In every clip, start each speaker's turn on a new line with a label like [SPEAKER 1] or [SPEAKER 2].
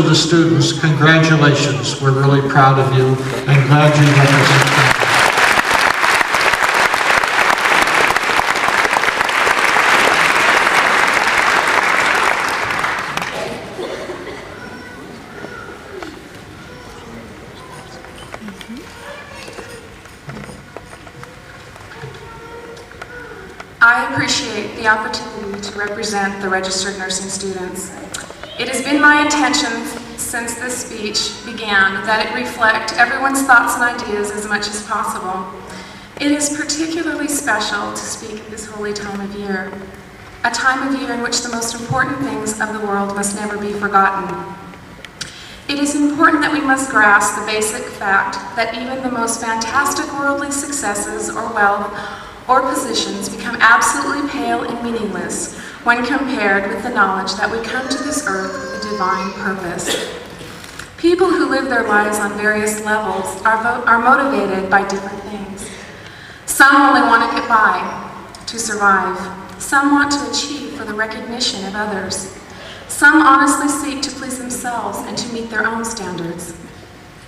[SPEAKER 1] the students, congratulations. We're really proud of you and glad you represent them.
[SPEAKER 2] I appreciate the opportunity to represent the registered nursing students. It has been my intention since this speech began that it reflect everyone's thoughts and ideas as much as possible. It is particularly special to speak at this holy time of year, a time of year in which the most important things of the world must never be forgotten. It is important that we must grasp the basic fact that even the most fantastic worldly successes or wealth or positions become absolutely pale and meaningless when compared with the knowledge that we come to this earth with a divine purpose. People who live their lives on various levels are motivated by different things. Some only want to get by, to survive. Some want to achieve for the recognition of others. Some honestly seek to please themselves and to meet their own standards.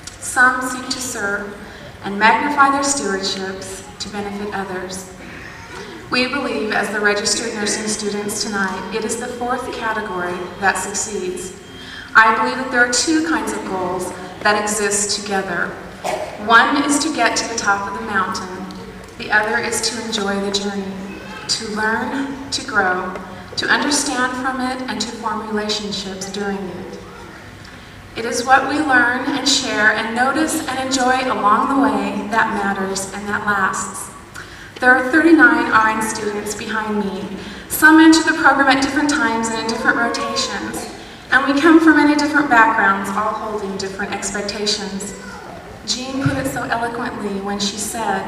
[SPEAKER 2] Some seek to serve and magnify their stewardships to benefit others. We believe, as the registered nursing students tonight, it is the fourth category that succeeds. I believe that there are two kinds of goals that exist together. One is to get to the top of the mountain. The other is to enjoy the journey, to learn, to grow, to understand from it, and to form relationships during it. It is what we learn and share and notice and enjoy along the way that matters and that lasts. There are 39 RN students behind me. Some enter the program at different times and in different rotations, and we come from many different backgrounds, all holding different expectations. Jean put it so eloquently when she said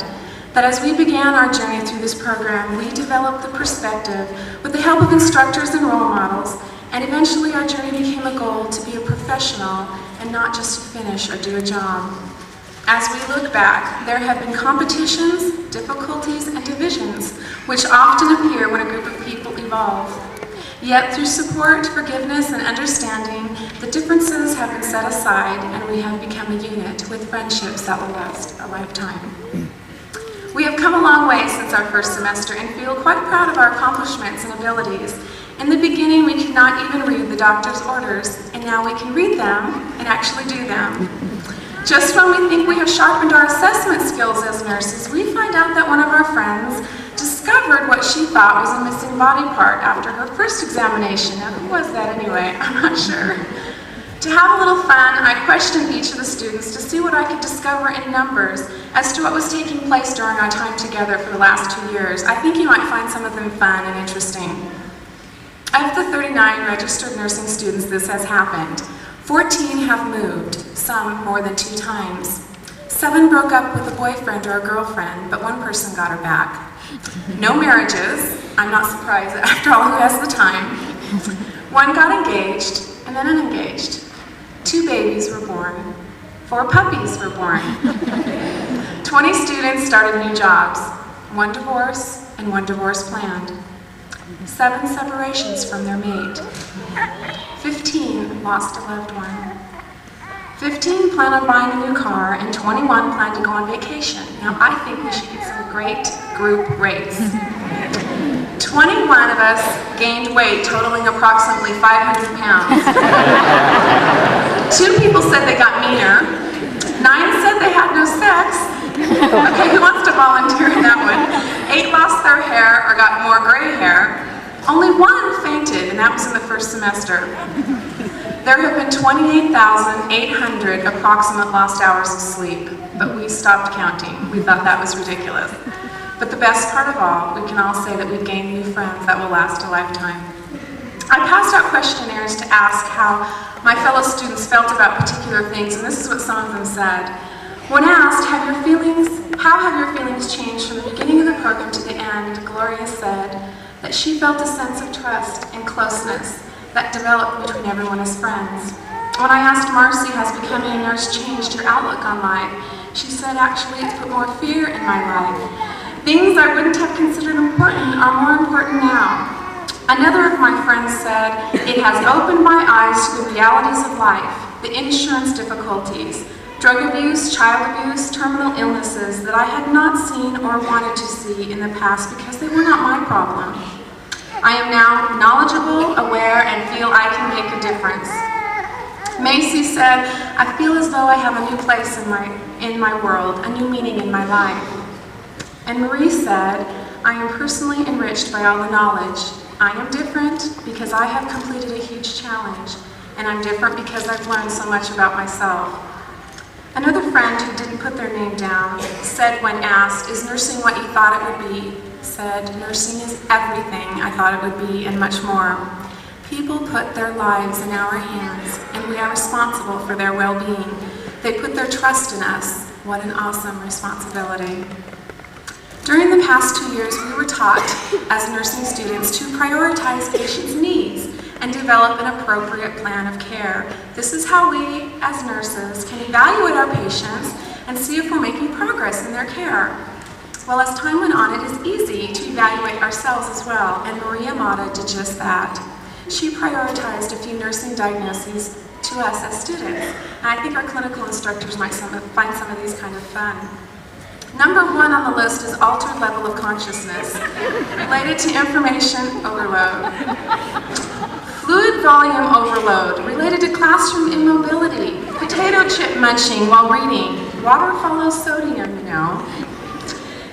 [SPEAKER 2] that as we began our journey through this program, we developed the perspective with the help of instructors and role models, and eventually our journey became a goal to be a professional and not just to finish or do a job. As we look back, there have been competitions, difficulties, and divisions which often appear when a group of people evolve. Yet through support, forgiveness, and understanding, the differences have been set aside and we have become a unit with friendships that will last a lifetime. We have come a long way since our first semester and feel quite proud of our accomplishments and abilities. In the beginning, we could not even read the doctor's orders, and now we can read them and actually do them. Just when we think we have sharpened our assessment skills as nurses, we find out that one of our friends discovered what she thought was a missing body part after her first examination. Now, who was that anyway? I'm not sure. To have a little fun, I questioned each of the students to see what I could discover in numbers as to what was taking place during our time together for the last 2 years. I think you might find some of them fun and interesting. Of the 39 registered nursing students this has happened, 14 have moved, some more than 2 times. 7 broke up with a boyfriend or a girlfriend, but 1 person got her back. No marriages, I'm not surprised after all, who has the time. 1 got engaged and then unengaged. 2 babies were born. 4 puppies were born. 20 students started new jobs. 1 divorce and 1 divorce planned. 7 separations from their mate. 15 lost a loved one. 15 plan on buying a new car, and 21 plan to go on vacation. Now, I think we should get some great group rates. 21 of us gained weight, totaling approximately 500 pounds. 2 people said they got meaner. 9 said they had no sex. Okay, who wants to volunteer in that one? 8 lost their hair or got more gray hair. Only 1 fainted, and that was in the first semester. There have been 28,800 approximate lost hours of sleep, but we stopped counting. We thought that was ridiculous. But the best part of all, we can all say that we've gained new friends that will last a lifetime. I passed out questionnaires to ask how my fellow students felt about particular things, and this is what some of them said. When asked, how have your feelings changed from the beginning of the program to the end, Gloria said that she felt a sense of trust and closeness that developed between everyone as friends. When I asked Marcy, has becoming a nurse changed your outlook on life? She said, actually, it's put more fear in my life. Things I wouldn't have considered important are more important now. Another of my friends said, it has opened my eyes to the realities of life. the insurance difficulties, drug abuse, child abuse, terminal illnesses that I had not seen or wanted to see in the past because they were not my problem. I am now knowledgeable, aware, and feel I can make a difference. Macy said, I feel as though I have a new place in my world, a new meaning in my life. And Marie said, I am personally enriched by all the knowledge. I am different because I have completed a huge challenge, and I'm different because I've learned so much about myself. Another friend who didn't put their name down said when asked, is nursing what you thought it would be? Said, nursing is everything I thought it would be and much more. People put their lives in our hands, and we are responsible for their well-being. They put their trust in us. What an awesome responsibility. During the past 2 years, we were taught as nursing students to prioritize patients' needs and develop an appropriate plan of care. This is how we, as nurses, can evaluate our patients and see if we're making progress in their care. Well, as time went on, it is easy to evaluate ourselves as well, and Maria Mata did just that. She prioritized a few nursing diagnoses to us as students, and I think our clinical instructors might find some of these kind of fun. Number 1 on the list is altered level of consciousness, related to information overload. Fluid volume overload, related to classroom immobility. Potato chip munching while reading. Water follows sodium, you know.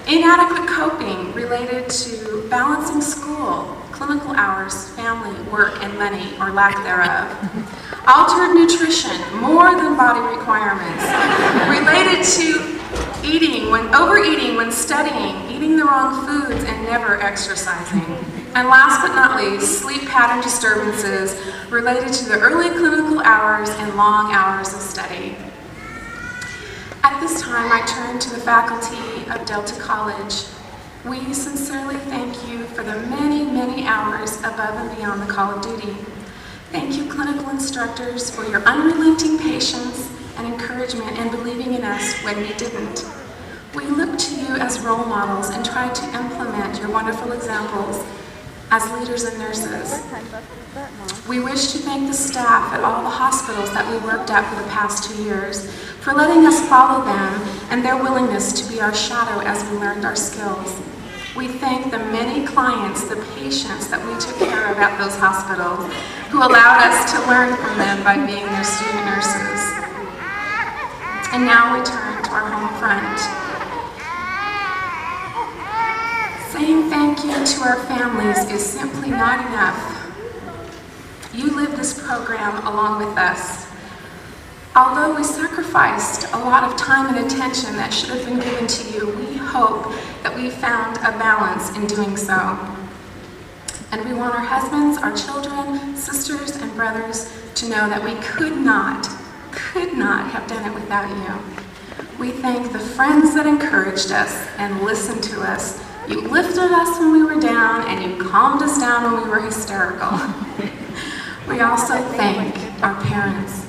[SPEAKER 2] Inadequate coping, related to balancing school, clinical hours, family, work, and money, or lack thereof. Altered nutrition, more than body requirements, related to overeating when studying, eating the wrong foods, and never exercising. And last but not least, sleep pattern disturbances related to the early clinical hours and long hours of study. At this time, I turn to the faculty of Delta College. We sincerely thank you for the many, many hours above and beyond the call of duty. Thank you, clinical instructors, for your unrelenting patience and encouragement and believing in us when we didn't. We look to you as role models and try to implement your wonderful examples as leaders and nurses. We wish to thank the staff at all the hospitals that we worked at for the past 2 years for letting us follow them and their willingness to be our shadow as we learned our skills. We thank the many clients, the patients that we took care of at those hospitals who allowed us to learn from them by being their student nurses. And now we turn to our home front. Saying thank you to our families is simply not enough. You live this program along with us. Although we sacrificed a lot of time and attention that should have been given to you, we hope that we found a balance in doing so. And we want our husbands, our children, sisters, and brothers to know that we could not have done it without you. We thank the friends that encouraged us and listened to us. You lifted us when we were down, and you calmed us down when we were hysterical. We also thank our parents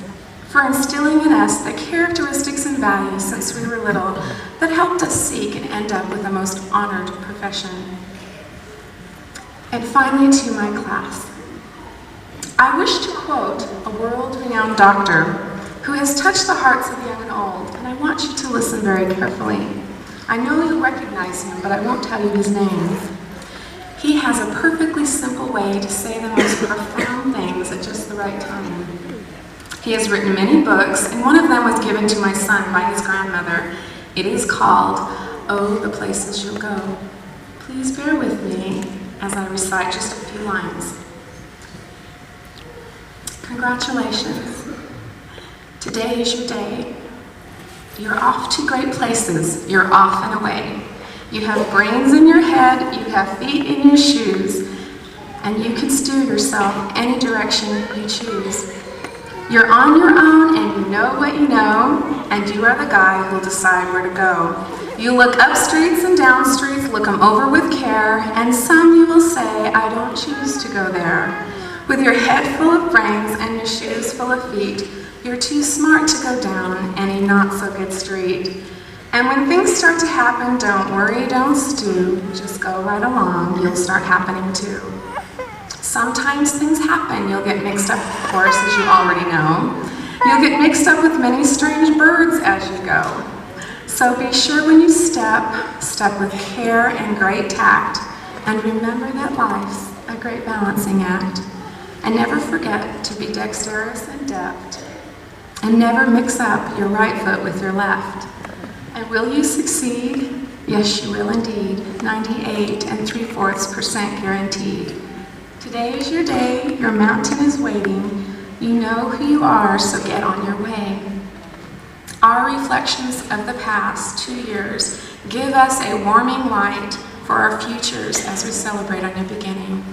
[SPEAKER 2] for instilling in us the characteristics and values since we were little that helped us seek and end up with the most honored profession. And finally, to my class. I wish to quote a world-renowned doctor who has touched the hearts of young and old, and I want you to listen very carefully. I know you'll recognize him, but I won't tell you his name. He has a perfectly simple way to say the most profound things at just the right time. He has written many books, and one of them was given to my son by his grandmother. It is called, Oh, the Places You'll Go. Please bear with me as I recite just a few lines. Congratulations. Today is your day. You're off to great places. You're off and away. You have brains in your head, you have feet in your shoes, and you can steer yourself any direction you choose. You're on your own and you know what you know, and you are the guy who'll decide where to go. You look up streets and down streets, look them over with care, and some you will say, I don't choose to go there. With your head full of brains and your shoes full of feet, you're too smart to go down any not-so-good street. And when things start to happen, don't worry, don't stew, just go right along, you'll start happening too. Sometimes things happen, you'll get mixed up, of course, as you already know. You'll get mixed up with many strange birds as you go. So be sure when you step with care and great tact, and remember that life's a great balancing act. And never forget to be dexterous and deft, and never mix up your right foot with your left. And will you succeed? Yes, you will indeed. 98 3/4% guaranteed. Today is your day, your mountain is waiting. You know who you are, so get on your way. Our reflections of the past 2 years give us a warming light for our futures as we celebrate our new beginning.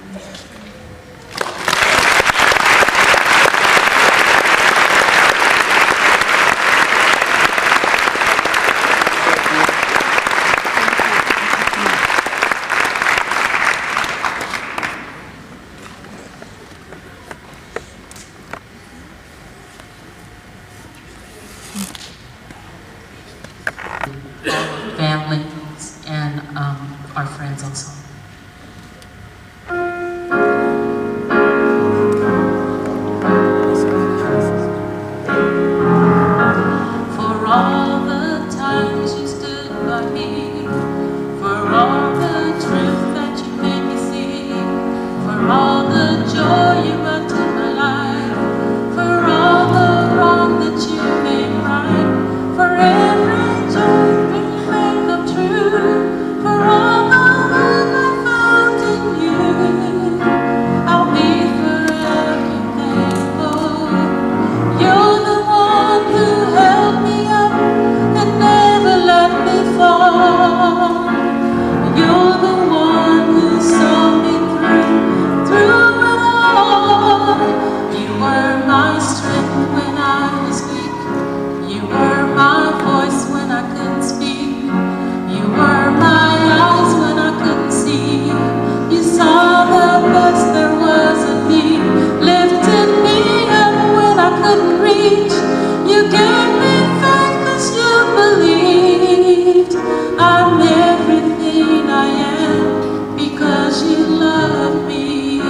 [SPEAKER 3] Families and our friends also. For all the times you stood by me, for all the truth that you made me see, for all the joy you brought to my life, for all the wrong that you made right, for every joy for all the love I found in you, I'll be forever thankful. You're the one who held me up and never let me fall. You're the one who saw me through it all. You were my strength when I was weak. You were my voice when I couldn't speak. You were my eyes when I couldn't see. You saw the best there was in me, lifted me up when I couldn't reach. You gave me faith 'cause you believed. I'm everything I am because you love me.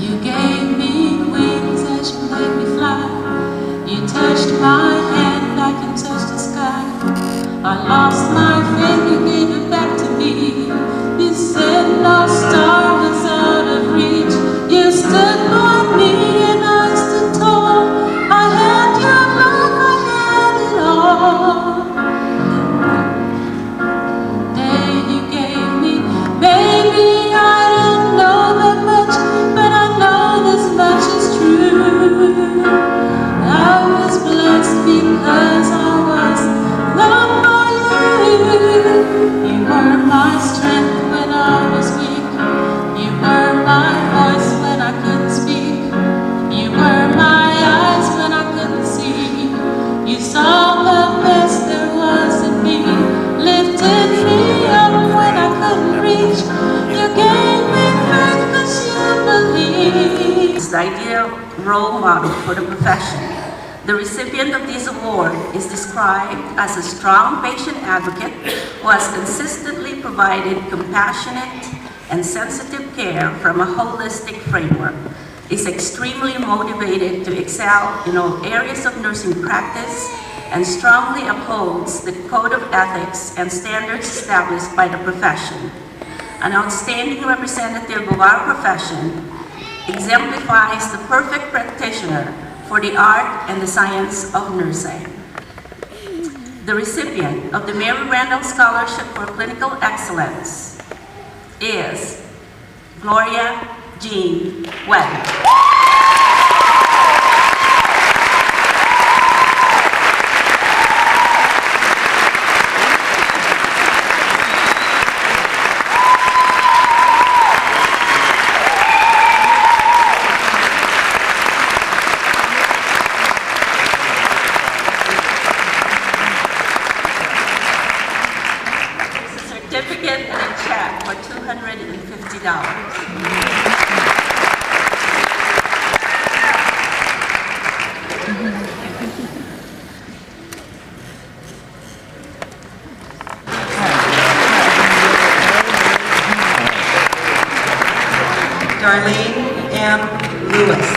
[SPEAKER 3] You gave me wings as you made me fly. You touched my hand, I can touch the sky. I lost my faith, you gave it back to me. You said no star was out of reach. You stood by me and I stood tall. I had your love, I had it all. Day you gave me, baby, I don't know that much, but I know this much is true. I was blessed because I was loved by you. You were my strength when I was weak. You were my voice when I couldn't speak. You were my eyes when I couldn't see. You saw the best there was in me, lifted me up when I couldn't reach. You gave me faith 'cause you believed.
[SPEAKER 4] Is the ideal role model for the profession. The recipient of this award is described as a strong patient advocate who has consistently provided compassionate and sensitive care from a holistic framework, is extremely motivated to excel in all areas of nursing practice, and strongly upholds the code of ethics and standards established by the profession. An outstanding representative of our profession, exemplifies the perfect practitioner for the art and the science of nursing. The recipient of the Mary Randall Scholarship for Clinical Excellence is Gloria Jean Webb. Certificate and a check for $250.
[SPEAKER 5] Darlene M. Lewis.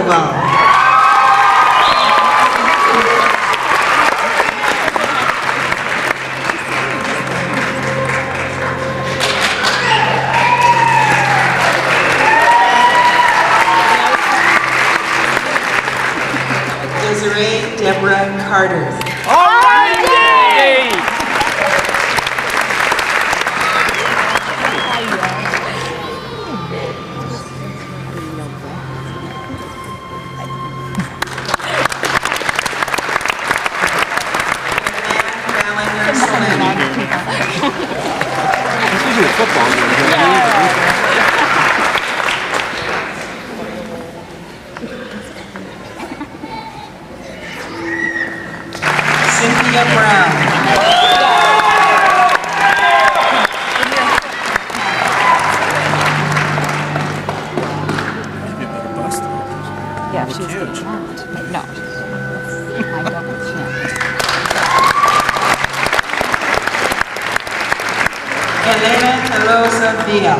[SPEAKER 5] Sandoval. Desiree Deborah Carter. Cynthia Brown.
[SPEAKER 6] Yeah, she's huge. No. I don't can't.
[SPEAKER 5] Elena Elosa Villa.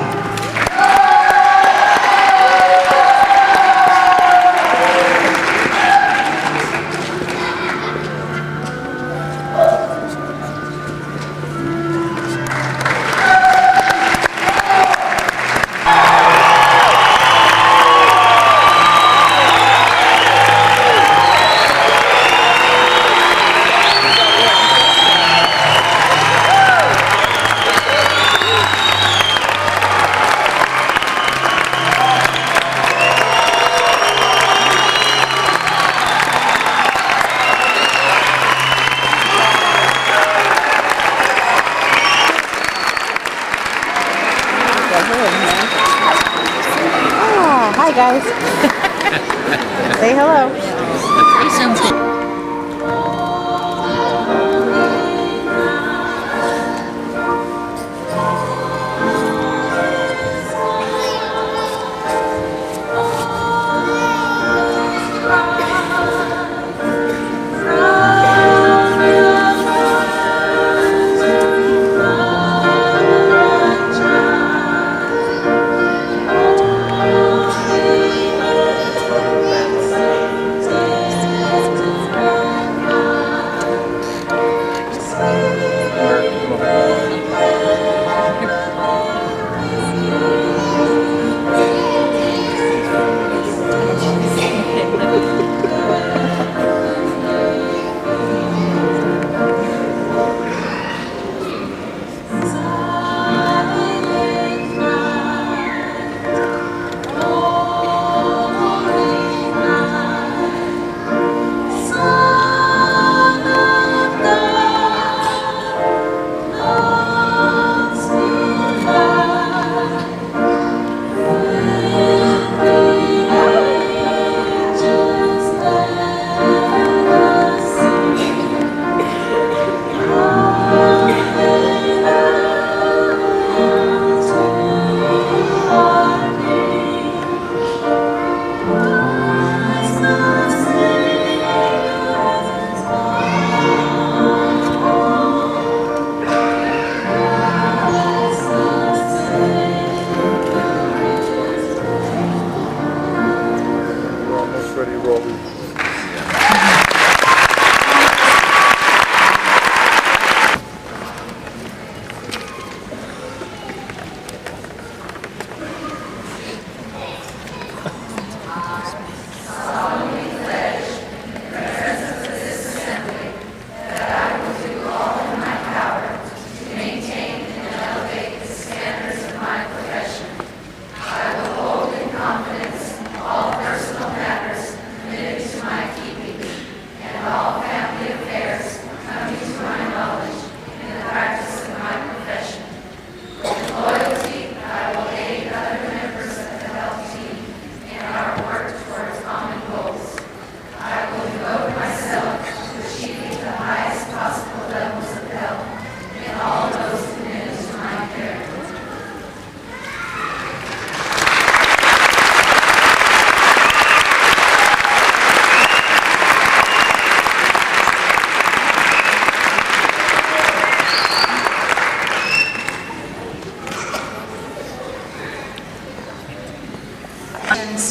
[SPEAKER 6] Oh, hi guys. Say hello.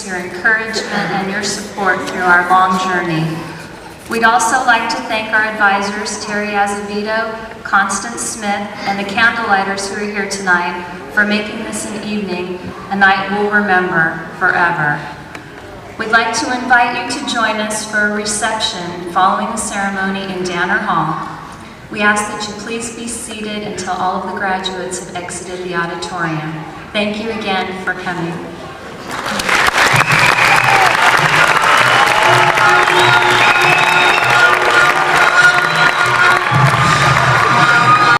[SPEAKER 2] Your encouragement and your
[SPEAKER 7] your support through our long journey. We'd also like to thank our advisors, Terry Azevedo, Constance Smith, and the candlelighters who are here tonight for making this an evening, a night we'll remember forever. We'd like to invite you to join us for a reception following the ceremony in Danner Hall. We ask that you please be seated until all of the graduates have exited the auditorium. Thank you again for coming.